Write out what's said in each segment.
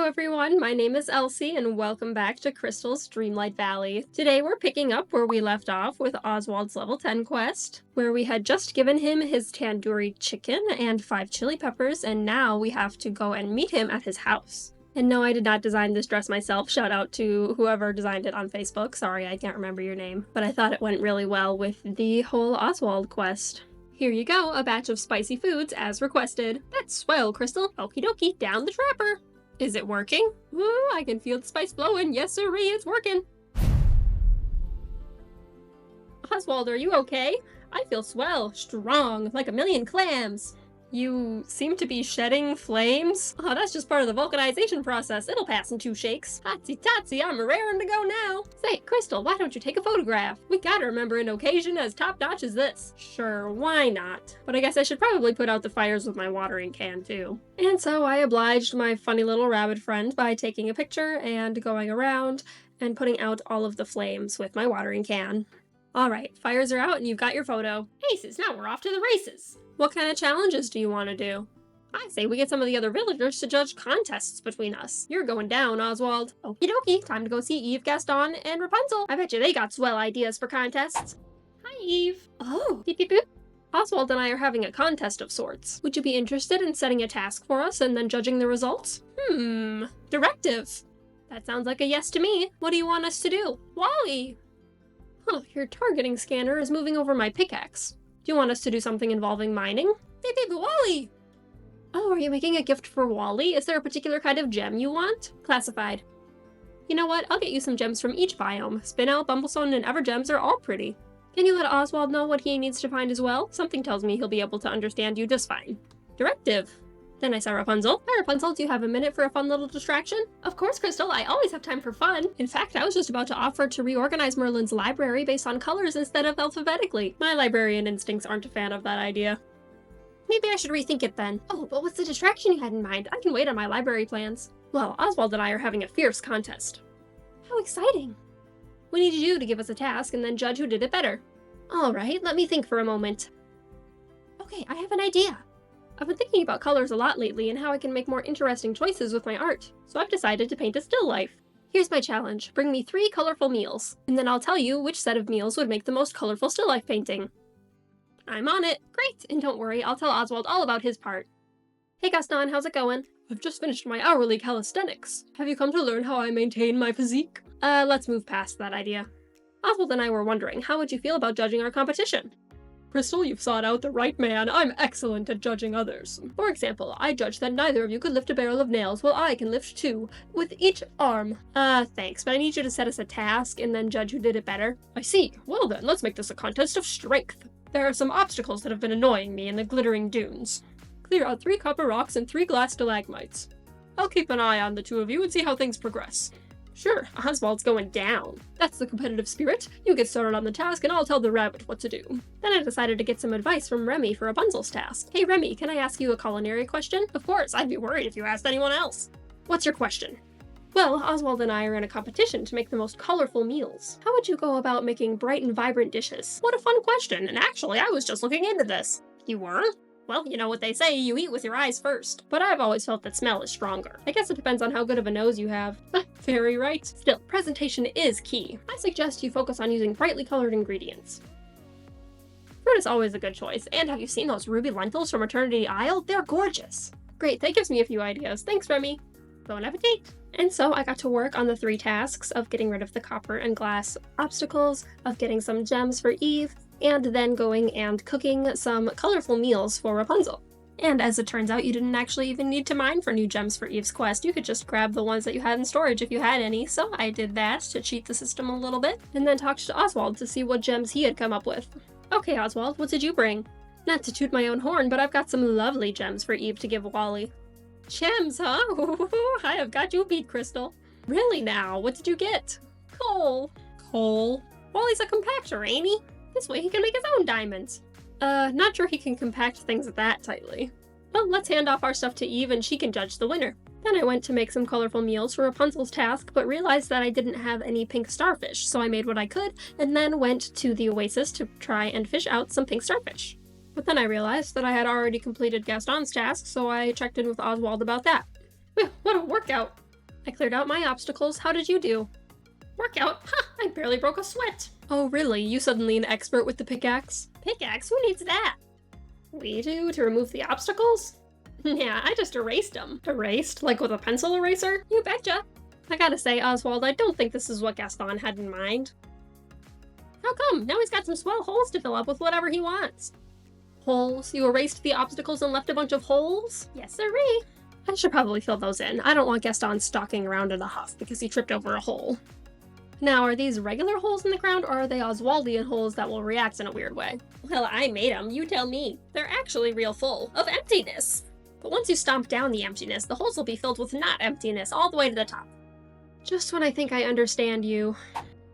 everyone, my name is Elsie and welcome back to Crystal's Dreamlight Valley. Today we're picking up where we left off with Oswald's level 10 quest, where we had just given him his tandoori chicken and 5 chili peppers, and now we have to go and meet him at his house. And no, I did not design this dress myself, shout out to whoever designed it on Facebook, sorry I can't remember your name, but I thought it went really well with the whole Oswald quest. Here you go, a batch of spicy foods as requested. That's swell, Crystal. Okie dokie, down the trapper. Is it working? Ooh, I can feel the spice blowing. Yes, sirree, it's working. Oswald, are you okay? I feel swell, strong, like a million clams. You seem to be shedding flames? Oh, that's just part of the vulcanization process. It'll pass in 2 shakes. Hotsy-totsy, I'm raring to go now. Say, Crystal, why don't you take a photograph? We gotta remember an occasion as top-notch as this. Sure, why not? But I guess I should probably put out the fires with my watering can, too. And so I obliged my funny little rabbit friend by taking a picture and going around and putting out all of the flames with my watering can. Alright, fires are out and you've got your photo. Aces, now we're off to the races! What kind of challenges do you want to do? I say we get some of the other villagers to judge contests between us. You're going down, Oswald. Okie dokie, time to go see Eve, Gaston, and Rapunzel. I bet you they got swell ideas for contests. Hi, Eve. Oh, beep beep boop. Oswald and I are having a contest of sorts. Would you be interested in setting a task for us and then judging the results? Directive. That sounds like a yes to me. What do you want us to do? Wally! Huh, your targeting scanner is moving over my pickaxe. Do you want us to do something involving mining? Beep beep, Wally! Oh, are you making a gift for Wally? Is there a particular kind of gem you want? Classified. You know what? I'll get you some gems from each biome. Spinel, Bumblestone, and Evergems are all pretty. Can you let Oswald know what he needs to find as well? Something tells me he'll be able to understand you just fine. Directive. Then I saw Rapunzel. Hi, Rapunzel, do you have a minute for a fun little distraction? Of course, Crystal, I always have time for fun. In fact, I was just about to offer to reorganize Merlin's library based on colors instead of alphabetically. My librarian instincts aren't a fan of that idea. Maybe I should rethink it then. Oh, but what's the distraction you had in mind? I can wait on my library plans. Well, Oswald and I are having a fierce contest. How exciting. We need you to give us a task and then judge who did it better. All right, let me think for a moment. Okay, I have an idea. I've been thinking about colors a lot lately and how I can make more interesting choices with my art, so I've decided to paint a still life. Here's my challenge. Bring me 3 colorful meals, and then I'll tell you which set of meals would make the most colorful still life painting. I'm on it. Great, and don't worry, I'll tell Oswald all about his part. Hey Gaston, how's it going? I've just finished my hourly calisthenics. Have you come to learn how I maintain my physique? Let's move past that idea. Oswald and I were wondering, how would you feel about judging our competition? Crystal, you've sought out the right man. I'm excellent at judging others. For example, I judge that neither of you could lift a barrel of nails while I can lift 2, with each arm. Thanks, but I need you to set us a task and then judge who did it better. I see. Well then, let's make this a contest of strength. There are some obstacles that have been annoying me in the glittering dunes. Clear out 3 copper rocks and 3 glass stalagmites. I'll keep an eye on the 2 of you and see how things progress. Sure, Oswald's going down. That's the competitive spirit. You get started on the task and I'll tell the rabbit what to do. Then I decided to get some advice from Remy for Rapunzel's task. Hey Remy, can I ask you a culinary question? Of course, I'd be worried if you asked anyone else. What's your question? Well, Oswald and I are in a competition to make the most colorful meals. How would you go about making bright and vibrant dishes? What a fun question, and actually I was just looking into this. You were? Well, you know what they say, you eat with your eyes first. But I've always felt that smell is stronger. I guess it depends on how good of a nose you have. Very right. Still, presentation is key. I suggest you focus on using brightly colored ingredients. Fruit is always a good choice, and have you seen those ruby lentils from Eternity Isle? They're gorgeous. Great, that gives me a few ideas. Thanks, Remy. Bon appetit! And so I got to work on the 3 tasks of getting rid of the copper and glass obstacles, of getting some gems for Eve, and then going and cooking some colorful meals for Rapunzel. And as it turns out, you didn't actually even need to mine for new gems for Eve's quest. You could just grab the ones that you had in storage if you had any, so I did that to cheat the system a little bit, and then talked to Oswald to see what gems he had come up with. Okay, Oswald, what did you bring? Not to toot my own horn, but I've got some lovely gems for Eve to give Wally. Gems, huh? I have got you beat, Crystal. Really now? What did you get? Coal. Coal? Wally's a compactor, ain't he? This way he can make his own diamonds. Not sure he can compact things that tightly. Well, let's hand off our stuff to Eve and she can judge the winner. Then I went to make some colorful meals for Rapunzel's task, but realized that I didn't have any pink starfish, so I made what I could, and then went to the oasis to try and fish out some pink starfish. But then I realized that I had already completed Gaston's task, so I checked in with Oswald about that. What a workout! I cleared out my obstacles. How did you do? Workout? Ha! I barely broke a sweat. Oh, really? You suddenly an expert with the pickaxe? Pickaxe? Who needs that? We do, to remove the obstacles? Yeah, I just erased them. Erased? Like with a pencil eraser? You betcha. I gotta say, Oswald, I don't think this is what Gaston had in mind. How come? Now he's got some swell holes to fill up with whatever he wants. Holes? You erased the obstacles and left a bunch of holes? Yes, sirree. I should probably fill those in. I don't want Gaston stalking around in a huff because he tripped over a hole. Now, are these regular holes in the ground, or are they Oswaldian holes that will react in a weird way? Well, I made them, you tell me. They're actually real full of emptiness. But once you stomp down the emptiness, the holes will be filled with not emptiness all the way to the top. Just when I think I understand you.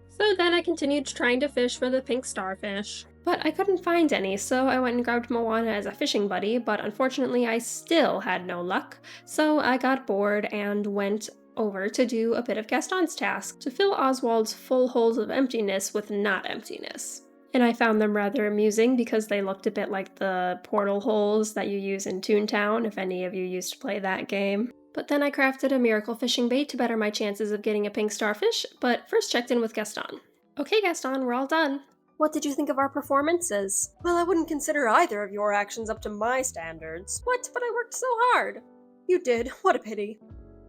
So then I continued trying to fish for the pink starfish. But I couldn't find any, so I went and grabbed Moana as a fishing buddy, but unfortunately I still had no luck. So I got bored and went over to do a bit of Gaston's task, to fill Oswald's full holes of emptiness with not emptiness. And I found them rather amusing because they looked a bit like the portal holes that you use in Toontown, if any of you used to play that game. But then I crafted a miracle fishing bait to better my chances of getting a pink starfish, but first checked in with Gaston. Okay, Gaston, we're all done. What did you think of our performances? Well, I wouldn't consider either of your actions up to my standards. What? But I worked so hard. You did. What a pity.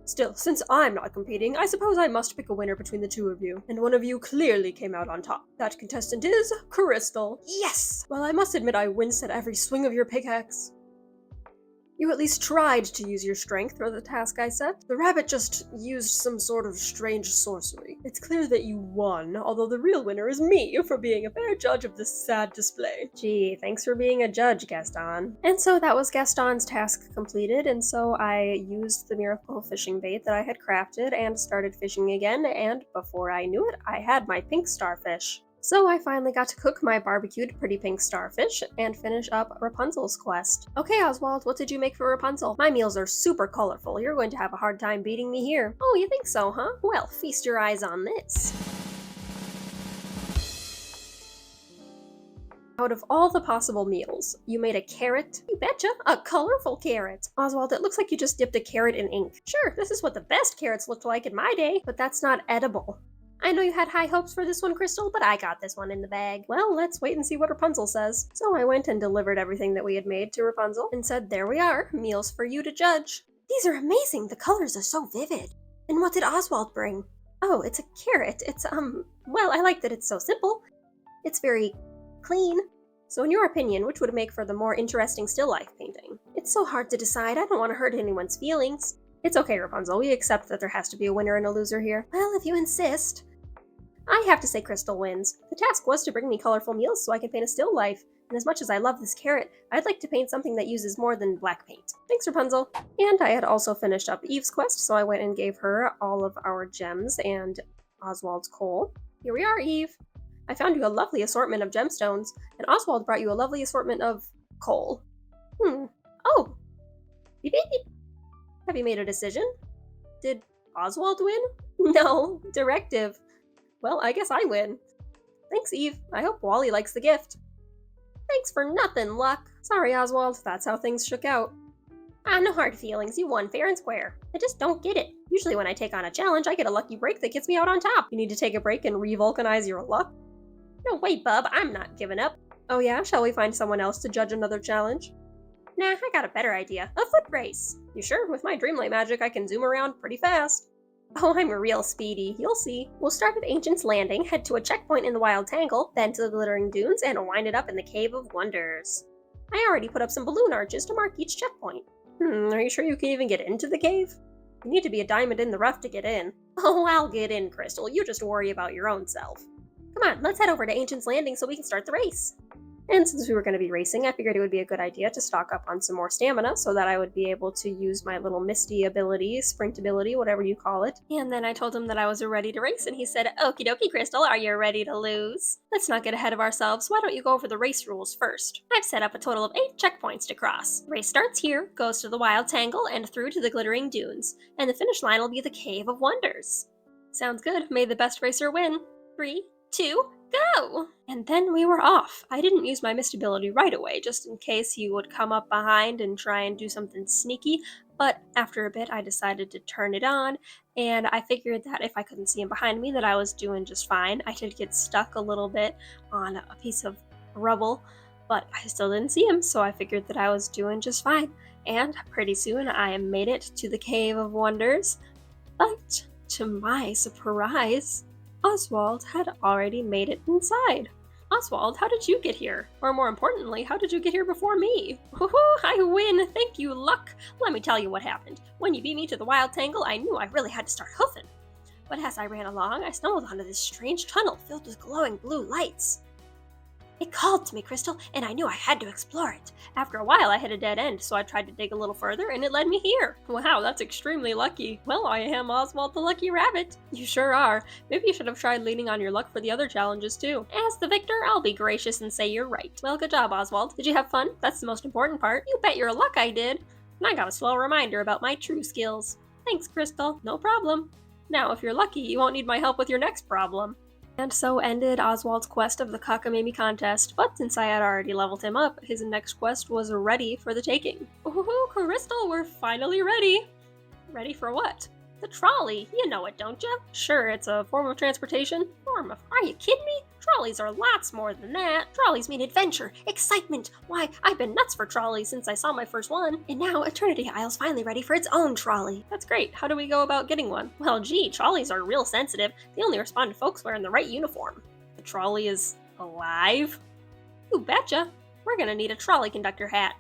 Still, since I'm not competing, I suppose I must pick a winner between the two of you. And one of you clearly came out on top. That contestant is Crystal. Yes! Well, I must admit I winced at every swing of your pickaxe. You at least tried to use your strength for the task I set. The rabbit just used some sort of strange sorcery. It's clear that you won, although the real winner is me for being a fair judge of this sad display. Gee, thanks for being a judge, Gaston. And so that was Gaston's task completed, and so I used the miracle fishing bait that I had crafted and started fishing again, and before I knew it, I had my pink starfish. So I finally got to cook my barbecued pretty pink starfish and finish up Rapunzel's quest. Okay, Oswald, what did you make for Rapunzel? My meals are super colorful. You're going to have a hard time beating me here. Oh, you think so, huh? Well, feast your eyes on this. Out of all the possible meals, you made a carrot. You betcha, a colorful carrot. Oswald, it looks like you just dipped a carrot in ink. Sure, this is what the best carrots looked like in my day, but that's not edible. I know you had high hopes for this one, Crystal, but I got this one in the bag. Well, let's wait and see what Rapunzel says. So I went and delivered everything that we had made to Rapunzel and said, there we are, meals for you to judge. These are amazing. The colors are so vivid. And what did Oswald bring? Oh, it's a carrot. It's, well, I like that it's so simple. It's very clean. So in your opinion, which would make for the more interesting still life painting? It's so hard to decide. I don't want to hurt anyone's feelings. It's okay, Rapunzel. We accept that there has to be a winner and a loser here. Well, if you insist. I have to say Crystal wins. The task was to bring me colorful meals so I can paint a still life, and as much as I love this carrot, I'd like to paint something that uses more than black paint. Thanks, Rapunzel. And I had also finished up Eve's quest, so I went and gave her all of our gems and Oswald's coal. Here we are, Eve. I found you a lovely assortment of gemstones, and Oswald brought you a lovely assortment of coal. Oh. Beep, beep, beep. Have you made a decision? Did Oswald win? No. Directive. Well, I guess I win. Thanks, Eve. I hope Wally likes the gift. Thanks for nothing, Luck. Sorry, Oswald. That's how things shook out. No hard feelings. You won fair and square. I just don't get it. Usually when I take on a challenge, I get a lucky break that gets me out on top. You need to take a break and re-vulcanize your luck? No, wait, bub. I'm not giving up. Oh yeah? Shall we find someone else to judge another challenge? Nah, I got a better idea. A foot race. You sure? With my Dreamlight magic, I can zoom around pretty fast. Oh, I'm real speedy. You'll see. We'll start at Ancient's Landing, head to a checkpoint in the Wild Tangle, then to the Glittering Dunes, and wind it up in the Cave of Wonders. I already put up some balloon arches to mark each checkpoint. Are you sure you can even get into the cave? You need to be a diamond in the rough to get in. Oh, I'll get in, Crystal. You just worry about your own self. Come on, let's head over to Ancient's Landing so we can start the race. And since we were going to be racing, I figured it would be a good idea to stock up on some more stamina so that I would be able to use my little Misty ability, sprint ability, whatever you call it. And then I told him that I was ready to race, and he said, "Okie dokie, Crystal, are you ready to lose? Let's not get ahead of ourselves. Why don't you go over the race rules first? I've set up a total of 8 checkpoints to cross. The race starts here, goes to the Wild Tangle, and through to the Glittering Dunes. And the finish line will be the Cave of Wonders." Sounds good. May the best racer win. 3, 2, go! And then we were off. I didn't use my mist ability right away, just in case he would come up behind and try and do something sneaky, But after a bit, I decided to turn it on, and I figured that if I couldn't see him behind me, that I was doing just fine. I did get stuck a little bit on a piece of rubble, but I still didn't see him, so I figured that I was doing just fine. And pretty soon I made it to the Cave of Wonders, but to my surprise, Oswald had already made it inside. Oswald, how did you get here? Or more importantly, how did you get here before me? Woohoo, I win! Thank you, luck! Let me tell you what happened. When you beat me to the wild tangle, I knew I really had to start hoofing. But as I ran along, I stumbled onto this strange tunnel filled with glowing blue lights. It called to me, Crystal, and I knew I had to explore it. After a while, I hit a dead end, so I tried to dig a little further, and it led me here. Wow, that's extremely lucky. Well, I am Oswald the Lucky Rabbit. You sure are. Maybe you should have tried leaning on your luck for the other challenges, too. As the victor, I'll be gracious and say you're right. Well, good job, Oswald. Did you have fun? That's the most important part. You bet your luck I did. And I got a swell reminder about my true skills. Thanks, Crystal. No problem. Now, if you're lucky, you won't need my help with your next problem. And so ended Oswald's quest of the Cockamamie contest, but since I had already leveled him up, his next quest was ready for the taking. Ooh, Crystal, we're finally ready! Ready for what? The trolley, you know it, don't you? Sure, it's a form of transportation. Are you kidding me? Trolleys are lots more than that. Trolleys mean adventure, excitement. Why, I've been nuts for trolleys since I saw my first one. And now Eternity Isle's finally ready for its own trolley. That's great. How do we go about getting one? Well, gee, trolleys are real sensitive. They only respond to folks wearing the right uniform. The trolley is alive? You betcha. We're gonna need a trolley conductor hat.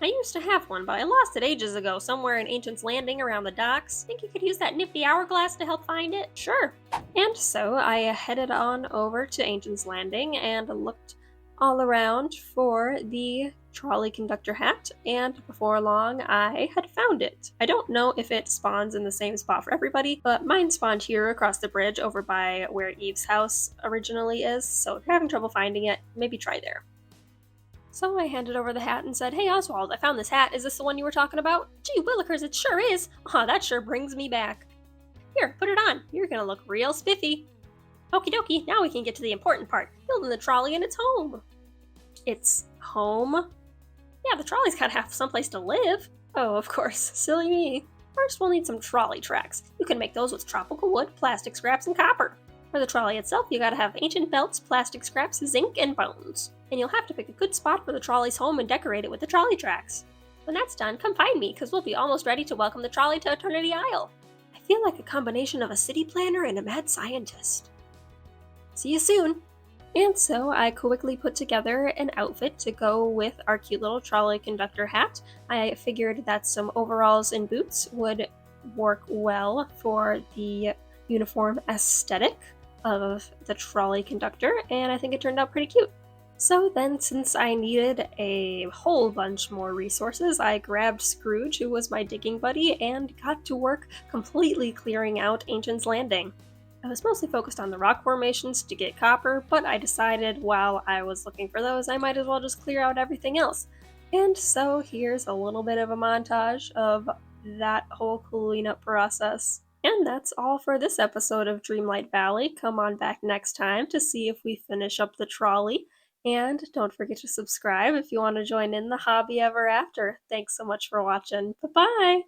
I used to have one, but I lost it ages ago, somewhere in Ancient's Landing around the docks. Think you could use that nifty hourglass to help find it? Sure. And so I headed on over to Ancient's Landing and looked all around for the trolley conductor hat, and before long I had found it. I don't know if it spawns in the same spot for everybody, but mine spawned here across the bridge over by where Eve's house originally is, so if you're having trouble finding it, maybe try there. So I handed over the hat and said, "Hey Oswald, I found this hat. Is this the one you were talking about?" "Gee willikers, it sure is. Aw, that sure brings me back." "Here, put it on. You're gonna look real spiffy." Okie dokie, now we can get to the important part, building the trolley in its home. Its home? Yeah, the trolley's gotta have someplace to live. Oh, of course, silly me. First we'll need some trolley tracks. You can make those with tropical wood, plastic scraps, and copper. For the trolley itself, you gotta have ancient belts, plastic scraps, zinc, and bones. And you'll have to pick a good spot for the trolley's home and decorate it with the trolley tracks. When that's done, come find me, because we'll be almost ready to welcome the trolley to Eternity Isle. I feel like a combination of a city planner and a mad scientist. See you soon! And so I quickly put together an outfit to go with our cute little trolley conductor hat. I figured that some overalls and boots would work well for the uniform aesthetic of the trolley conductor, and I think it turned out pretty cute. So then, since I needed a whole bunch more resources, I grabbed Scrooge, who was my digging buddy, and got to work completely clearing out Ancient's Landing. I was mostly focused on the rock formations to get copper, but I decided while I was looking for those, I might as well just clear out everything else. And so here's a little bit of a montage of that whole cleanup process. And that's all for this episode of Dreamlight Valley. Come on back next time to see if we finish up the trolley. And don't forget to subscribe if you want to join in the hobby ever after. Thanks so much for watching. Bye-bye!